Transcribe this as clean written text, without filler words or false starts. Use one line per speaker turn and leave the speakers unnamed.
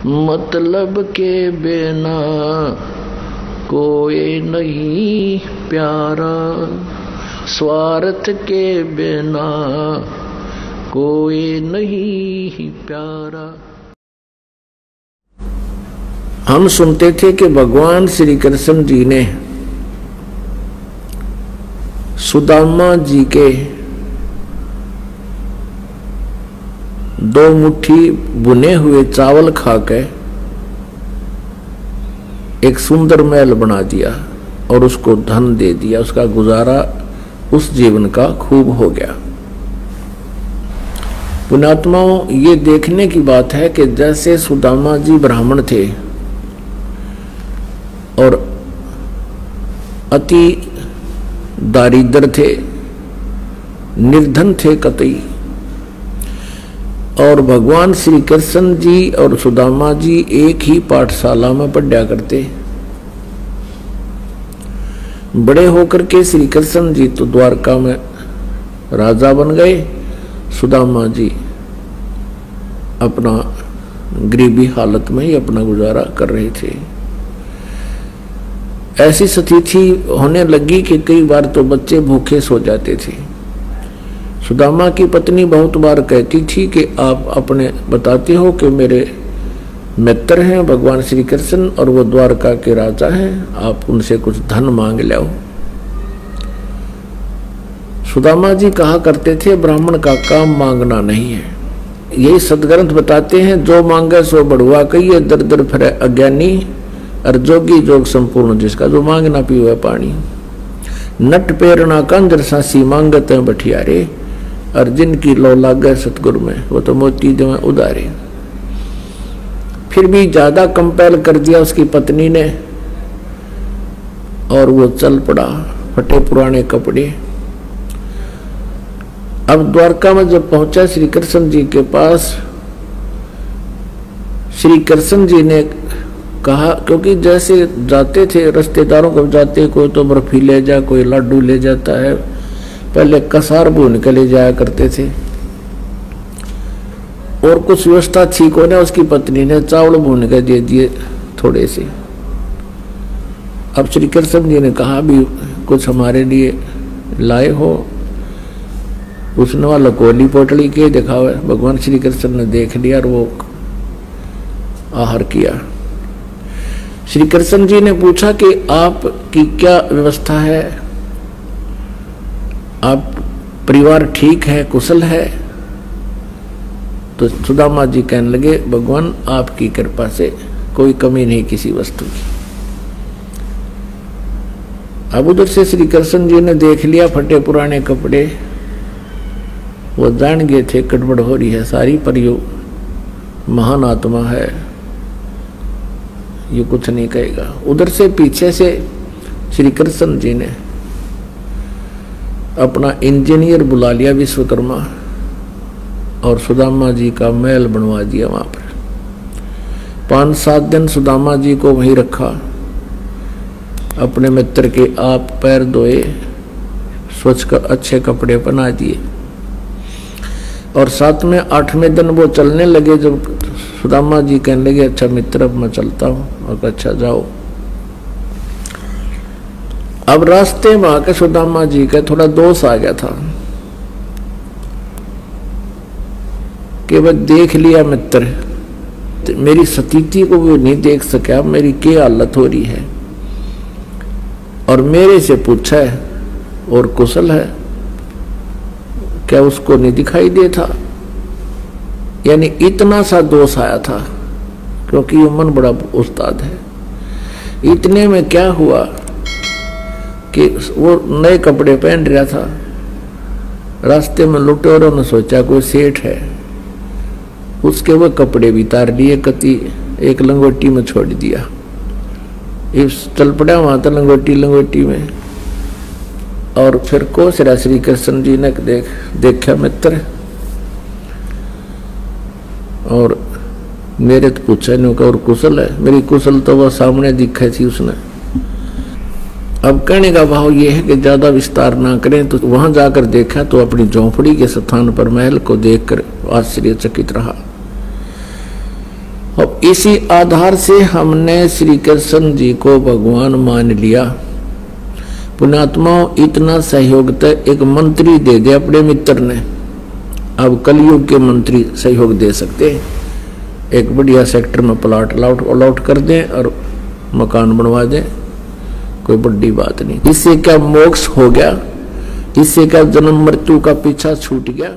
मतलब के बिना कोई नहीं प्यारा, स्वार्थ के बिना कोई नहीं प्यारा। हम सुनते थे कि भगवान श्री कृष्ण जी ने सुदामा जी के 2 मुट्ठी बुने हुए चावल खाकर एक सुंदर महल बना दिया और उसको धन दे दिया। उसका गुजारा उस जीवन का खूब हो गया। पुण्यात्माओं, ये देखने की बात है कि जैसे सुदामा जी ब्राह्मण थे और अति दारिद्र थे, निर्धन थे कतई, और भगवान श्री कृष्ण जी और सुदामा जी एक ही पाठशाला में पढ़ा करते। बड़े होकर के श्री कृष्ण जी तो द्वारका में राजा बन गए, सुदामा जी अपना गरीबी हालत में ही अपना गुजारा कर रहे थे। ऐसी स्थिति होने लगी कि कई बार तो बच्चे भूखे सो जाते थे। सुदामा की पत्नी बहुत बार कहती थी कि आप अपने बताते हो कि मेरे मित्र हैं भगवान श्री कृष्ण और वो द्वारका के राजा हैं, आप उनसे कुछ धन मांग लो। सुदामा जी कहा करते थे ब्राह्मण का काम मांगना नहीं है। यही सदग्रंथ बताते हैं, जो मांगे सो बढ़ुआ कहिए, दर दर फिरे अज्ञानी, और जोगी जोग संपूर्ण जिसका, जो मांगना पीवे पानी। नट पेरना कंजर सासी मांगते हैं बठियारे, और जिनकी लो लागे सतगुरु में वो तो मोती जो है उदारे। फिर भी ज्यादा कंपेल कर दिया उसकी पत्नी ने और वो चल पड़ा, फटे पुराने कपड़े। अब द्वारका में जब पहुंचा श्री कृष्ण जी के पास, श्री कृष्ण जी ने कहा, क्योंकि जैसे जाते थे रिश्तेदारों को जाते, कोई तो बर्फी ले जा, कोई लड्डू ले जाता है, पहले कसार भून के ले जाया करते थे, और कुछ व्यवस्था ठीक होने उसकी पत्नी ने चावल भून के दे दिए थोड़े से। अब श्री कृष्ण जी ने कहा भी कुछ हमारे लिए लाए हो। उसने वाला कोली पोटली के दिखावे, भगवान श्री कृष्ण ने देख लिया और वो आहार किया। श्री कृष्ण जी ने पूछा कि आपकी क्या व्यवस्था है, आप परिवार ठीक है, कुशल है? तो सुदामा जी कहने लगे, भगवान आपकी कृपा से कोई कमी नहीं किसी वस्तु की। अब उधर से श्री कृष्ण जी ने देख लिया फटे पुराने कपड़े, वो जान गए थे गड़बड़ हो रही है सारी, पर यो महान आत्मा है, ये कुछ नहीं कहेगा। उधर से पीछे से श्री कृष्ण जी ने अपना इंजीनियर बुला लिया विश्वकर्मा, और सुदामा जी का महल बनवा दिया। वहां पर 5-7 दिन सुदामा जी को वहीं रखा, अपने मित्र के आप पैर धोए, स्वच्छ कर अच्छे कपड़े पहना दिए, और साथ में 8वें दिन वो चलने लगे। जब सुदामा जी कहने लगे, अच्छा मित्र अब मैं चलता हूँ, और अच्छा जाओ। अब रास्ते में आके सुदामा जी का थोड़ा दोष आ गया था कि वह देख लिया मित्र, मेरी स्थिति को वो नहीं देख सका, मेरी क्या हालत हो रही है, और मेरे से पूछा है और कुशल है, क्या उसको नहीं दिखाई दे था? यानी इतना सा दोष आया था, क्योंकि ये मन बड़ा उस्ताद है। इतने में क्या हुआ कि वो नए कपड़े पहन रहा था, रास्ते में लुटेरों ने सोचा कोई सेठ है, उसके वो कपड़े भी तार लिए, कति एक लंगोटी में छोड़ दिया। इस चल पड़ा वहां था लंगोटी में, और फिर कोसरा श्री कृष्ण जी ने देखा मित्र, और मेरे तो पूछा नहीं और कुशल है, मेरी कुशल तो वह सामने दिखाई थी उसने। अब कहने का भाव यह है कि ज्यादा विस्तार ना करें। तो वहां जाकर देखा तो अपनी झोंपड़ी के स्थान पर महल को देखकर आश्चर्यचकित रहा, अब इसी आधार से हमने श्री कृष्ण जी को भगवान मान लिया। पुण्यात्मा, इतना सहयोग तो एक मंत्री दे दे अपने मित्र ने, अब कलयुग के मंत्री सहयोग दे सकते हैं। एक बढ़िया सेक्टर में प्लाट अलॉट कर दें और मकान बनवा दें, कोई बड़ी बात नहीं। इससे क्या मोक्ष हो गया, इससे क्या जन्म मृत्यु का पीछा छूट गया।